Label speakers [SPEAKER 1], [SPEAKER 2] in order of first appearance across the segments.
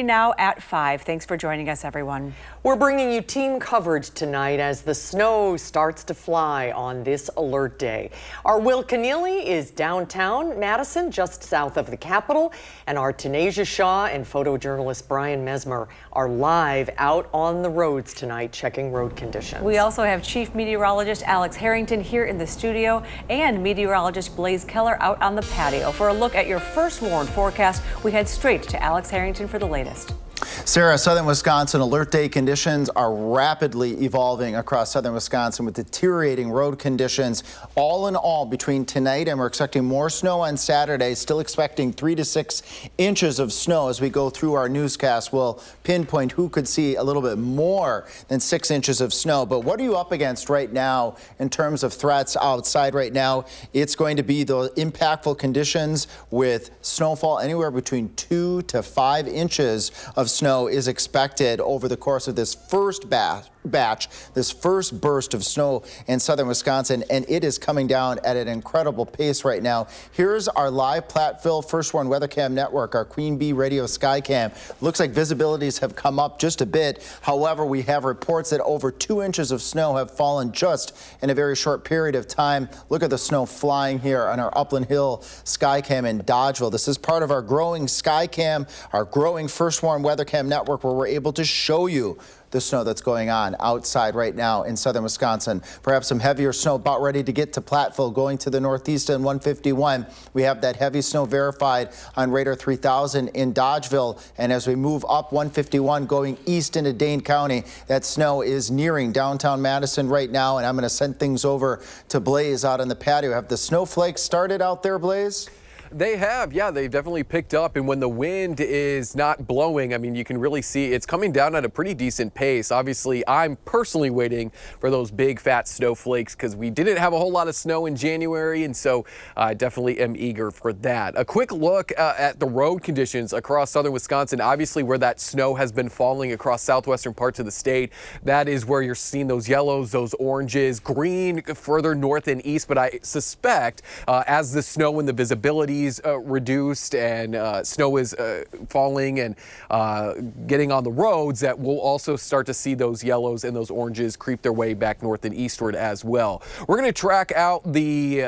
[SPEAKER 1] Now at 5. Thanks for joining us, everyone.
[SPEAKER 2] We're bringing you team coverage tonight as the snow starts to fly on this alert day. Our Will Keneally is downtown Madison, just south of the Capitol, and our Tanasia Shaw and photojournalist Brian Mesmer are live out on the roads tonight checking road conditions.
[SPEAKER 1] We also have Chief Meteorologist Alex Harrington here in the studio and meteorologist Blaze Keller out on the patio. For a look at your first warned forecast, we head straight to Alex Harrington for the latest.
[SPEAKER 3] Sarah, southern Wisconsin alert day conditions are rapidly evolving across southern Wisconsin with deteriorating road conditions. All in all, between tonight and we're expecting more snow on Saturday, still expecting 3 to 6 inches of snow. As we go through our newscast, we'll pinpoint who could see a little bit more than 6 inches of snow. But what are you up against right now in terms of threats outside right now? It's going to be the impactful conditions with snowfall anywhere between 2 to 5 inches of snow is expected over the course of this first batch, this first burst of snow in southern Wisconsin, and it is coming down at an incredible pace right now. Here's our live Platteville First Warn WeatherCam network, our Queen Bee Radio Skycam. Looks like visibilities have come up just a bit. However, we have reports that over 2 inches of snow have fallen just in a very short period of time. Look at the snow flying here on our Upland Hill Skycam in Dodgeville. This is part of our growing Skycam, our growing First Warn WeatherCam network, where we're able to show you the snow that's going on outside right now in southern Wisconsin. Perhaps some heavier snow about ready to get to Platteville, going to the northeast on 151. We have that heavy snow verified on radar 3000 in Dodgeville. And as we move up 151 going east into Dane County, that snow is nearing downtown Madison right now. And I'm going to send things over to Blaze out on the patio. Have the snowflakes started out there, Blaze?
[SPEAKER 4] They have, yeah, they've definitely picked up. And when the wind is not blowing, I mean, you can really see it's coming down at a pretty decent pace. Obviously, I'm personally waiting for those big fat snowflakes because we didn't have a whole lot of snow in January. And so I definitely am eager for that. A quick look at the road conditions across southern Wisconsin, obviously where that snow has been falling across southwestern parts of the state. That is where you're seeing those yellows, those oranges, green further north and east. But I suspect as the snow and the visibility reduced and snow is falling and getting on the roads, that we'll also start to see those yellows and those oranges creep their way back north and eastward as well. We're going to track out the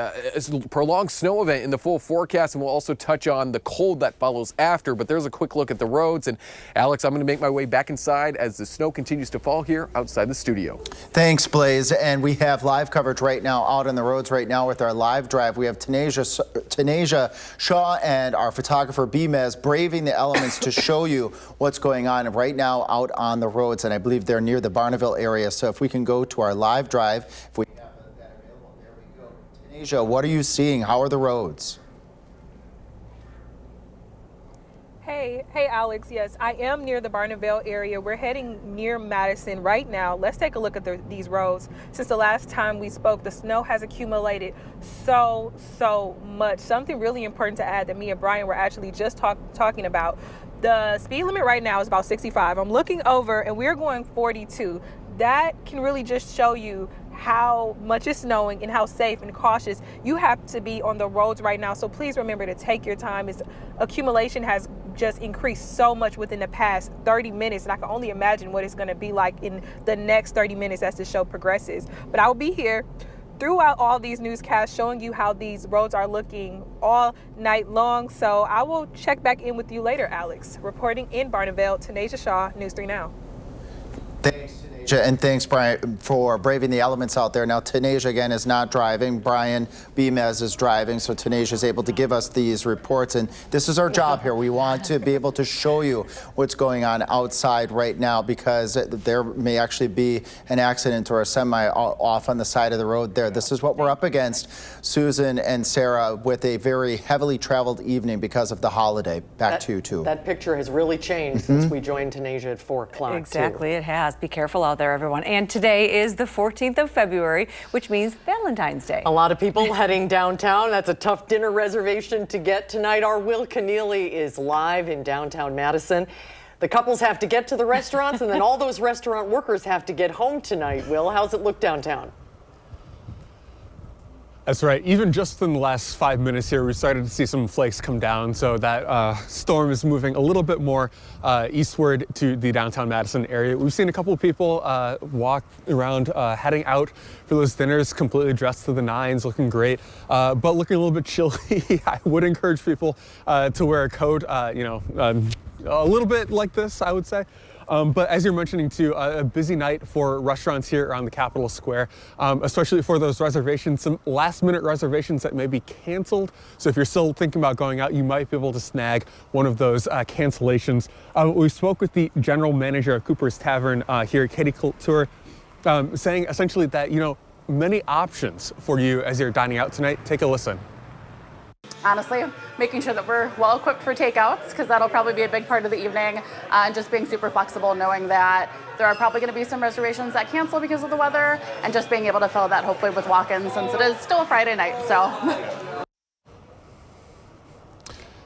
[SPEAKER 4] prolonged snow event in the full forecast, and we'll also touch on the cold that follows after. But there's a quick look at the roads. And Alex, I'm going to make my way back inside as the snow continues to fall here outside the studio.
[SPEAKER 3] Thanks, Blaze. And we have live coverage right now out on the roads right now with our live drive. We have Tanasia Shaw and our photographer Bmez braving the elements to show you what's going on right now out on the roads, and I believe they're near the Barneville area. So if we can go to our live drive, if we have that available, there we go. Tanasia, what are you seeing? How are the roads?
[SPEAKER 5] Hey Alex, yes, I am near the Barneville area. We're heading near Madison right now. Let's take a look at these roads. Since the last time we spoke, the snow has accumulated so much. Something really important to add that me and Brian were actually just talking about. The speed limit right now is about 65. I'm looking over and we're going 42. That can really just show you how much is snowing and how safe and cautious you have to be on the roads right now. So please remember to take your time. Its accumulation has just increased so much within the past 30 minutes, and I can only imagine what it's going to be like in the next 30 minutes as the show progresses. But I will be here throughout all these newscasts showing you how these roads are looking all night long. So I will check back in with you later, Alex. Reporting in Barneville, Tanasia Shaw, News 3 Now.
[SPEAKER 3] Thanks, Tanasia, and thanks, Brian, for braving the elements out there. Now, Tanasia, again, is not driving. Brian Bmez is driving, so Tanasia is able to give us these reports, and this is our job here. We want to be able to show you what's going on outside right now, because there may actually be an accident or a semi off on the side of the road there. This is what we're up against, Susan and Sarah, with a very heavily traveled evening because of the holiday. Back to you, too.
[SPEAKER 2] That picture has really changed since we joined Tanasia at 4 o'clock.
[SPEAKER 1] Exactly, it has. Be careful out there, everyone. And today is the 14th of February, which means Valentine's Day.
[SPEAKER 2] A lot of people heading downtown. That's a tough dinner reservation to get tonight. Our Will Keneally is live in downtown Madison. The couples have to get to the restaurants, and then all those restaurant workers have to get home tonight. Will, how's it look downtown?
[SPEAKER 6] That's right. Even just in the last 5 minutes here, we started to see some flakes come down. So that storm is moving a little bit more eastward to the downtown Madison area. We've seen a couple of people walk around heading out for those dinners, completely dressed to the nines, looking great, but looking a little bit chilly. I would encourage people to wear a coat, a little bit like this, I would say. But as you're mentioning too, a busy night for restaurants here around the Capitol Square, especially for those reservations, some last minute reservations that may be canceled. So if you're still thinking about going out, you might be able to snag one of those cancellations. We spoke with the general manager of Cooper's Tavern here, Katie Couture, saying essentially that, many options for you as you're dining out tonight. Take a listen.
[SPEAKER 7] Honestly, making sure that we're well equipped for takeouts, because that'll probably be a big part of the evening, and just being super flexible, knowing that there are probably going to be some reservations that cancel because of the weather, and just being able to fill that hopefully with walk-ins, since it is still a Friday night. So.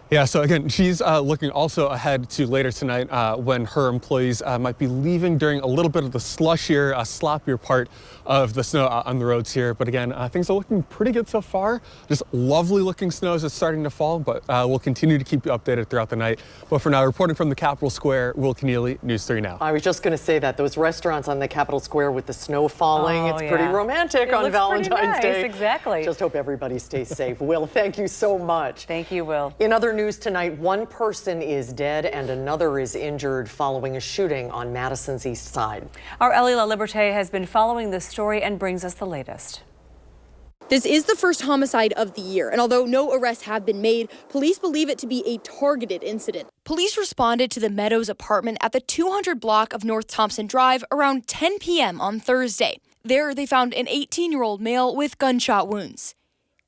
[SPEAKER 6] Yeah, so again, she's looking also ahead to later tonight when her employees might be leaving during a little bit of the slushier, sloppier part of the snow on the roads here. But again, things are looking pretty good so far. Just lovely looking snow is starting to fall, but we'll continue to keep you updated throughout the night. But for now, reporting from the Capitol Square, Will Keneally, News 3 Now.
[SPEAKER 2] I was just going to say that those restaurants on the Capitol Square with the snow falling, it's pretty romantic on Valentine's Day.
[SPEAKER 1] Exactly.
[SPEAKER 2] Just hope everybody stays safe. Will, thank you so much.
[SPEAKER 1] Thank you, Will.
[SPEAKER 2] In other news tonight, one person is dead and another is injured following a shooting on Madison's east side.
[SPEAKER 1] Our Ellie LaLiberte has been following this story and brings us the latest.
[SPEAKER 8] This is the first homicide of the year, and although no arrests have been made, police believe it to be a targeted incident. Police responded to the Meadows apartment at the 200 block of North Thompson Drive around 10 p.m. on Thursday. There, they found an 18-year-old male with gunshot wounds.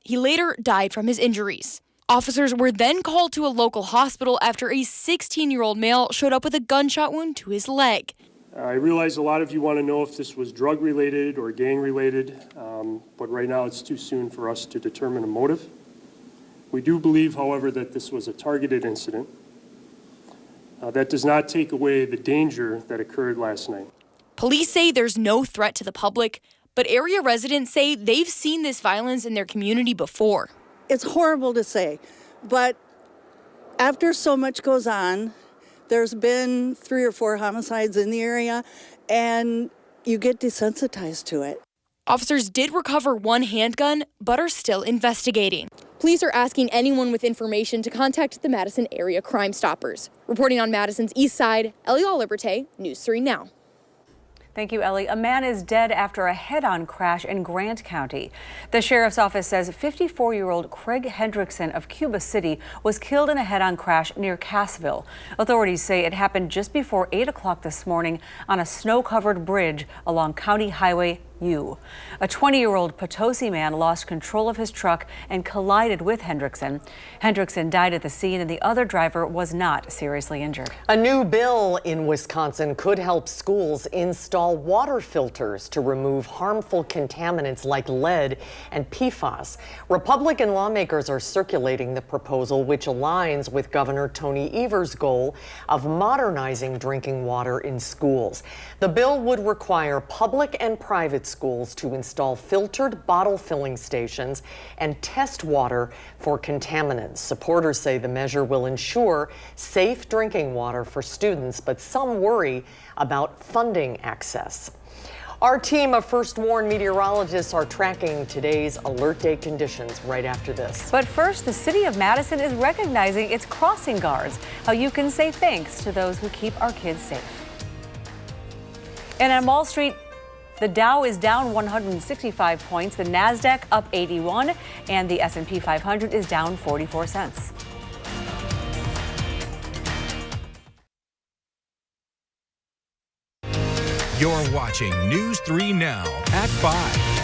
[SPEAKER 8] He later died from his injuries. Officers were then called to a local hospital after a 16-year-old male showed up with a gunshot wound to his leg.
[SPEAKER 9] I realize a lot of you want to know if this was drug-related or gang-related, but right now it's too soon for us to determine a motive. We do believe, however, that this was a targeted incident. That does not take away the danger that occurred last night.
[SPEAKER 8] Police say there's no threat to the public, but area residents say they've seen this violence in their community before.
[SPEAKER 10] It's horrible to say, but after so much goes on, there's been 3 or 4 homicides in the area, and you get desensitized to it.
[SPEAKER 8] Officers did recover one handgun, but are still investigating. Police are asking anyone with information to contact the Madison Area Crime Stoppers. Reporting on Madison's east side, Ellie LaLiberte, News 3 Now.
[SPEAKER 1] Thank you, Ellie. A man is dead after a head-on crash in Grant County. The sheriff's office says 54-year-old Craig Hendrickson of Cuba City was killed in a head-on crash near Cassville. Authorities say it happened just before 8 o'clock this morning on a snow-covered bridge along County Highway U. A 20-year-old Potosi man lost control of his truck and collided with Hendrickson. Hendrickson died at the scene and the other driver was not seriously injured.
[SPEAKER 2] A new bill in Wisconsin could help schools install water filters to remove harmful contaminants like lead and PFAS. Republican lawmakers are circulating the proposal, which aligns with Governor Tony Evers' goal of modernizing drinking water in schools. The bill would require public and private schools to install filtered bottle filling stations and test water for contaminants. Supporters say the measure will ensure safe drinking water for students, but some worry about funding access. Our team of First Warn meteorologists are tracking today's alert day conditions right after this.
[SPEAKER 1] But first, the city of Madison is recognizing its crossing guards, how you can say thanks to those who keep our kids safe. And on Wall Street, the Dow is down 165 points, the NASDAQ up 81, and the S&P 500 is down 44 cents.
[SPEAKER 11] You're watching News 3 Now at 5.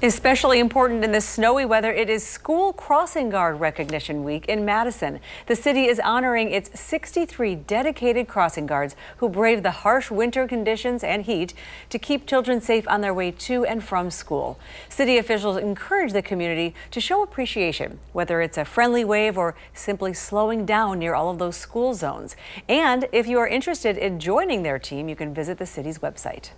[SPEAKER 1] Especially important in this snowy weather, it is School Crossing Guard Recognition Week in Madison. The city is honoring its 63 dedicated crossing guards who brave the harsh winter conditions and heat to keep children safe on their way to and from school. City officials encourage the community to show appreciation, whether it's a friendly wave or simply slowing down near all of those school zones. And if you are interested in joining their team, you can visit the city's website.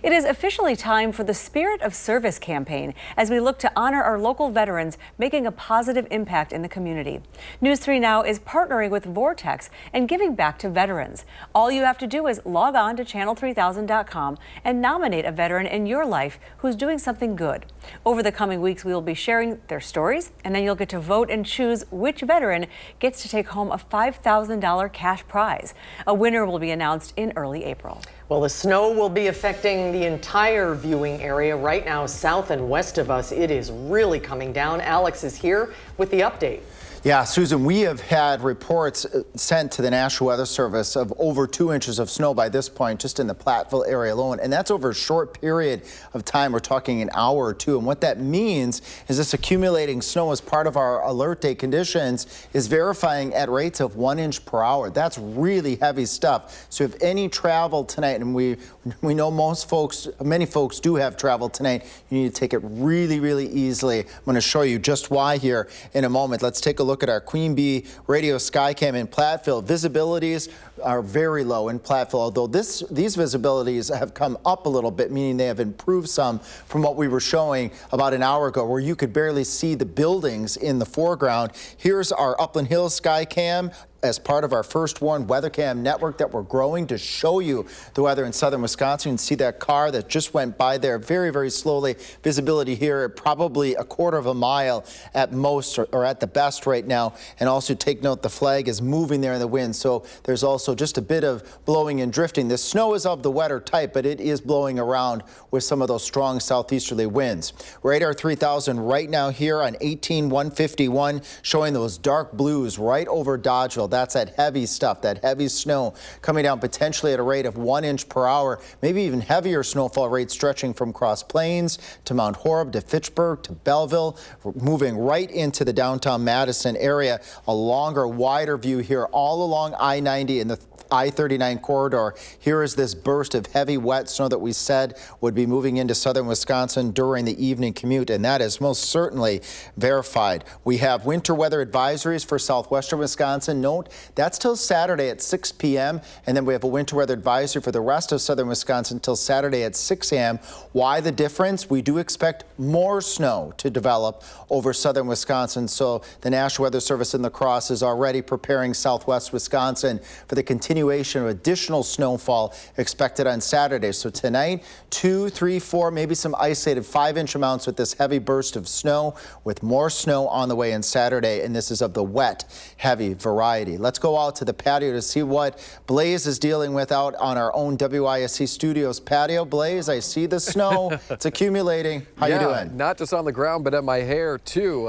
[SPEAKER 1] It is officially time for the Spirit of Service campaign as we look to honor our local veterans making a positive impact in the community. News 3 Now is partnering with Vortex and giving back to veterans. All you have to do is log on to channel3000.com and nominate a veteran in your life who's doing something good. Over the coming weeks, we will be sharing their stories, and then you'll get to vote and choose which veteran gets to take home a $5,000 cash prize. A winner will be announced in early April.
[SPEAKER 2] Well, the snow will be affecting the entire viewing area right now, south and west of us. It is really coming down. Alex is here with the update.
[SPEAKER 3] Yeah, Susan, we have had reports sent to the National Weather Service of over 2 inches of snow by this point, just in the Platteville area alone. And that's over a short period of time. We're talking an hour or two. And what that means is this accumulating snow as part of our alert day conditions is verifying at rates of 1 inch per hour. That's really heavy stuff. So if any travel tonight, and we know many folks do have travel tonight, you need to take it really, really easily. I'm going to show you just why here in a moment. Let's take a look at our Queen Bee radio skycam in Platteville. Visibilities are very low in Platteville, although these visibilities have come up a little bit, meaning they have improved some from what we were showing about an hour ago, where you could barely see the buildings in the foreground. Here's our Upland Hills skycam as part of our First Warn WeatherCam network that we're growing to show you the weather in southern Wisconsin. You can see that car that just went by there very, very slowly. Visibility here probably a quarter of a mile at most, or at the best right now. And also take note, the flag is moving there in the wind, so there's also just a bit of blowing and drifting. The snow is of the wetter type, but it is blowing around with some of those strong southeasterly winds. Radar 3000 right now here on 18151, showing those dark blues right over Dodgeville. That's that heavy stuff, that heavy snow coming down potentially at a rate of 1 inch per hour, maybe even heavier snowfall rates stretching from Cross Plains to Mount Horeb to Fitchburg to Belleville, moving right into the downtown Madison area. A longer, wider view here all along I-90 in the I-39 corridor. Here is this burst of heavy wet snow that we said would be moving into southern Wisconsin during the evening commute, and that is most certainly verified. We have winter weather advisories for southwestern Wisconsin. Note, that's till Saturday at 6 p.m., and then we have a winter weather advisory for the rest of southern Wisconsin till Saturday at 6 a.m. Why the difference? We do expect more snow to develop over southern Wisconsin, so the National Weather Service in La Crosse is already preparing southwest Wisconsin for the continuation of additional snowfall expected on Saturday. So tonight, 2, 3, 4, maybe some isolated 5-inch amounts with this heavy burst of snow, with more snow on the way on Saturday, and this is of the wet, heavy variety. Let's go out to the patio to see what Blaze is dealing with out on our own WISC Studios patio. Blaze, I see the snow. It's accumulating. How you doing?
[SPEAKER 4] Not just on the ground, but at my hair, too.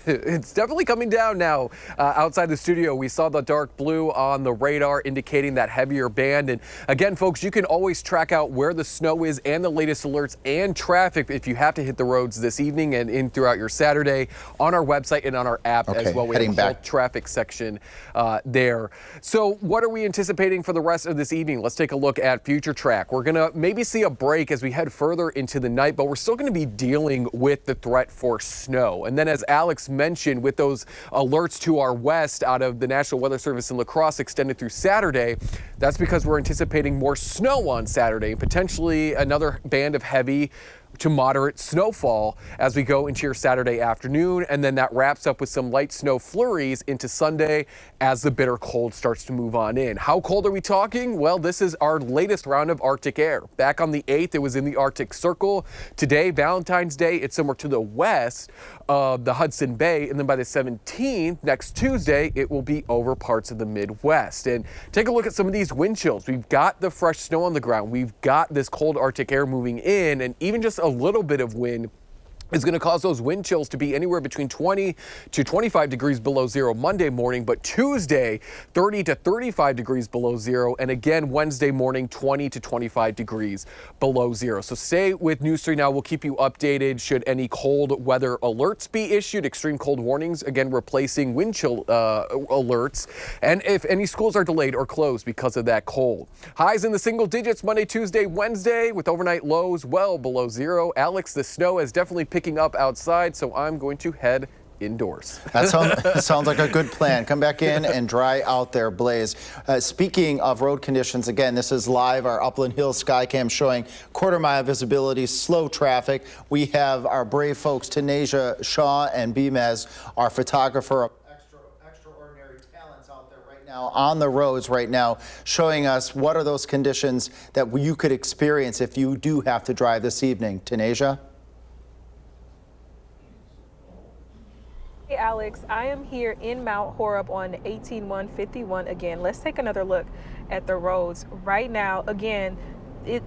[SPEAKER 4] It's definitely coming down now. Outside the studio, we saw the dark blue on the radar indicating that heavier band. And again, folks, you can always track out where the snow is and the latest alerts and traffic if you have to hit the roads this evening and in throughout your Saturday on our website and on our app as well. We have a whole traffic section there. So what are we anticipating for the rest of this evening? Let's take a look at future track. We're going to maybe see a break as we head further into the night, but we're still going to be dealing with the threat for snow. And then, as Alex mentioned, with those alerts to our west out of the National Weather Service in La Crosse extended through Saturday, that's because we're anticipating more snow on Saturday, potentially another band of heavy to moderate snowfall as we go into your Saturday afternoon, and then that wraps up with some light snow flurries into Sunday as the bitter cold starts to move on in. How cold are we talking? Well, this is our latest round of Arctic air. Back on the 8th, it was in the Arctic Circle. Today, Valentine's Day, it's somewhere to the west of the Hudson Bay, and then by the 17th, next Tuesday, it will be over parts of the Midwest. And take a look at some of these wind chills. We've got the fresh snow on the ground. We've got this cold Arctic air moving in, and even just a little bit of wind is going to cause those wind chills to be anywhere between 20 to 25 degrees below zero Monday morning, but Tuesday 30 to 35 degrees below zero, and again Wednesday morning 20 to 25 degrees below zero. So stay with News 3 Now. We'll keep you updated should any cold weather alerts be issued, extreme cold warnings, again replacing wind chill alerts, and if any schools are delayed or closed because of that cold. Highs in the single digits Monday, Tuesday, Wednesday, with overnight lows well below zero. Alex, the snow has definitely picking up outside, so I'm going to head indoors.
[SPEAKER 3] That sounds like a good plan. Come back in and dry out there, Blaze. Speaking of road conditions, again, this is live. Our Upland Hills Skycam showing quarter-mile visibility, slow traffic. We have our brave folks, Tanasia Shaw and Bimez, our photographer, extraordinary talents out there right now on the roads right now, showing us what are those conditions that you could experience if you do have to drive this evening. Tanasia?
[SPEAKER 5] Hey Alex, I am here in Mount Horeb on 18151 again. Let's take another look at the roads. Right now, again,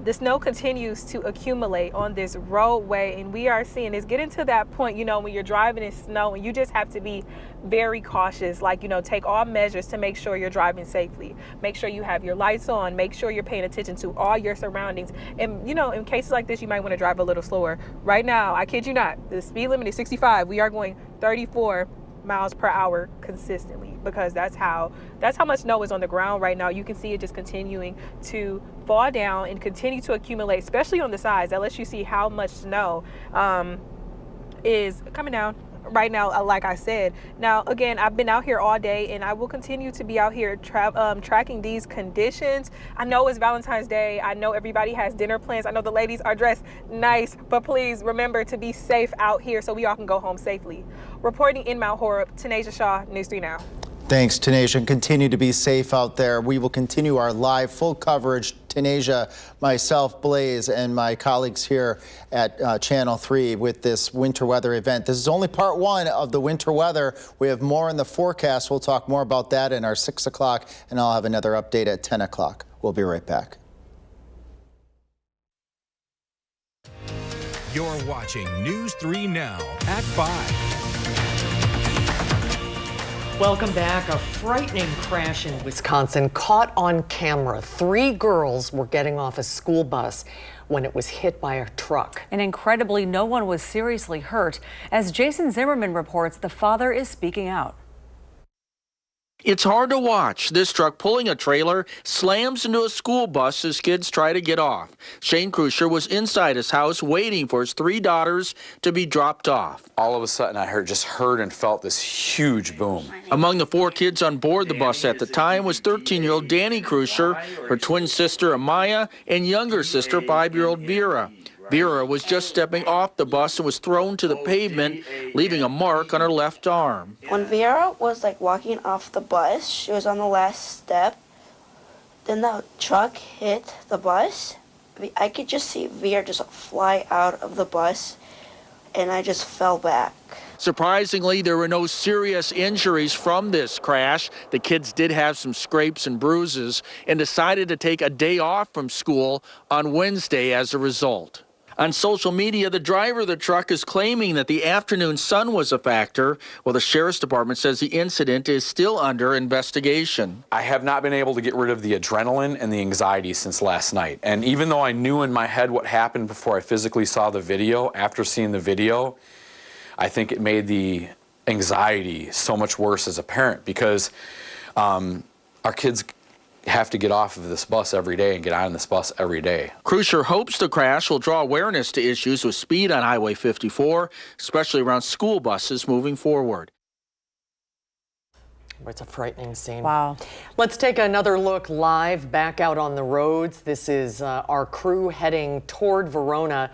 [SPEAKER 5] the snow continues to accumulate on this roadway, and we are seeing it's getting to that point, you know, when you're driving in snow and you just have to be very cautious, like, you know, take all measures to make sure you're driving safely. Make sure you have your lights on, make sure you're paying attention to all your surroundings. And, you know, in cases like this, you might want to drive a little slower. Right now, I kid you not, the speed limit is 65. We are going 34 miles per hour consistently, because that's how much snow is on the ground right now. You can see it just continuing to fall down and continue to accumulate, especially on the sides. That lets you see how much snow is coming down right now, like I said. Now, again, I've been out here all day, and I will continue to be out here tracking these conditions. I know it's Valentine's Day. I know everybody has dinner plans. I know the ladies are dressed nice, but please remember to be safe out here so we all can go home safely. Reporting in Mount Horeb, Tanasia Shaw, News 3 Now.
[SPEAKER 3] Thanks, Tanasia. Continue to be safe out there. We will continue our live full coverage. Tanasia, myself, Blaze, and my colleagues here at Channel 3 with this winter weather event. This is only part one of the winter weather. We have more in the forecast. We'll talk more about that in our 6 o'clock, and I'll have another update at 10 o'clock. We'll be right back.
[SPEAKER 11] You're watching News 3 Now at 5.
[SPEAKER 2] Welcome back. A frightening crash in Wisconsin caught on camera. 3 girls were getting off a school bus when it was hit by a truck.
[SPEAKER 1] And incredibly, no one was seriously hurt. As Jason Zimmerman reports, the father is speaking out.
[SPEAKER 12] It's hard to watch. This truck pulling a trailer slams into a school bus as kids try to get off. Shane Krusher was inside his house waiting for his 3 daughters to be dropped off.
[SPEAKER 13] All of a sudden, I heard and felt this huge boom.
[SPEAKER 12] Among the 4 kids on board the bus at the time was 13-year-old Danny Krusher, her twin sister Amaya, and younger sister 5-year-old Vera. Vera was just stepping off the bus and was thrown to the pavement, leaving a mark on her left arm.
[SPEAKER 14] When Vera was walking off the bus, she was on the last step. Then the truck hit the bus. I could just see Vera just fly out of the bus, and I just fell back.
[SPEAKER 12] Surprisingly, there were no serious injuries from this crash. The kids did have some scrapes and bruises and decided to take a day off from school on Wednesday as a result. On social media, the driver of the truck is claiming that the afternoon sun was a factor, while the sheriff's department says the incident is still under investigation.
[SPEAKER 13] I have not been able to get rid of the adrenaline and the anxiety since last night. And even though I knew in my head what happened before I physically saw the video, after seeing the video, I think it made the anxiety so much worse as a parent, because our kids have to get off of this bus every day and get on this bus every day.
[SPEAKER 12] Krusher hopes the crash will draw awareness to issues with speed on Highway 54, especially around school buses moving forward.
[SPEAKER 2] It's a frightening scene.
[SPEAKER 1] Wow.
[SPEAKER 2] Let's take another look live back out on the roads. This is our crew heading toward Verona.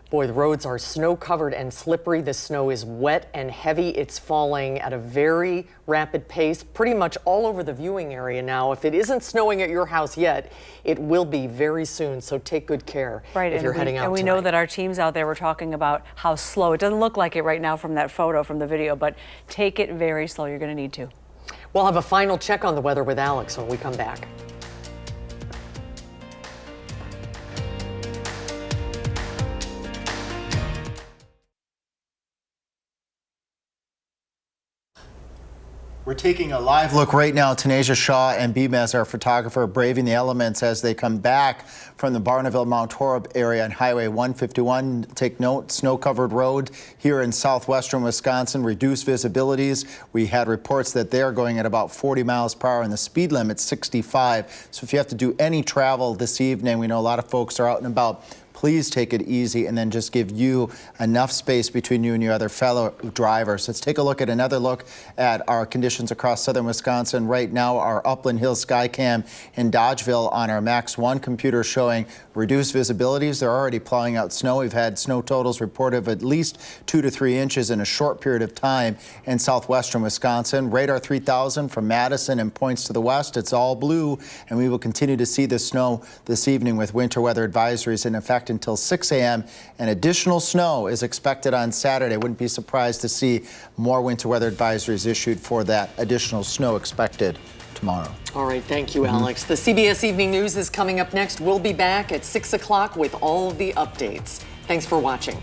[SPEAKER 2] Boy, the roads are snow-covered and slippery. The snow is wet and heavy. It's falling at a very rapid pace, pretty much all over the viewing area now. If it isn't snowing at your house yet, it will be very soon, so take good care if you're heading out
[SPEAKER 1] And we
[SPEAKER 2] tonight.
[SPEAKER 1] know that our teams out there were talking about how slow. It doesn't look like it right now from that photo, from the video, but take it very slow. You're going to need to.
[SPEAKER 2] We'll have a final check on the weather with Alex when we come back.
[SPEAKER 3] We're taking a live look right now. Tanasia Shaw and Bimez, our photographer, braving the elements as they come back from the Barneville-Mount Horeb area on Highway 151. Take note, snow-covered road here in southwestern Wisconsin, reduced visibilities. We had reports that they're going at about 40 miles per hour and the speed limit 65. So if you have to do any travel this evening, we know a lot of folks are out and about. please take it easy and then just give you enough space between you and your other fellow drivers. Let's take a look at another look at our conditions across southern Wisconsin. Right now, our Upland Hills Skycam in Dodgeville on our Max 1 computer showing reduced visibilities. They're already plowing out snow. We've had snow totals reported of at least 2 to 3 inches in a short period of time in southwestern Wisconsin. Radar 3000 from Madison and points to the west. It's all blue, and we will continue to see the snow this evening with winter weather advisories in effect until 6 a.m. And additional snow is expected on Saturday. Wouldn't be surprised to see more winter weather advisories issued for that additional snow expected tomorrow.
[SPEAKER 2] All right, thank you, Alex. The CBS Evening News is coming up next. We'll be back at 6 o'clock with all of the updates. Thanks for watching.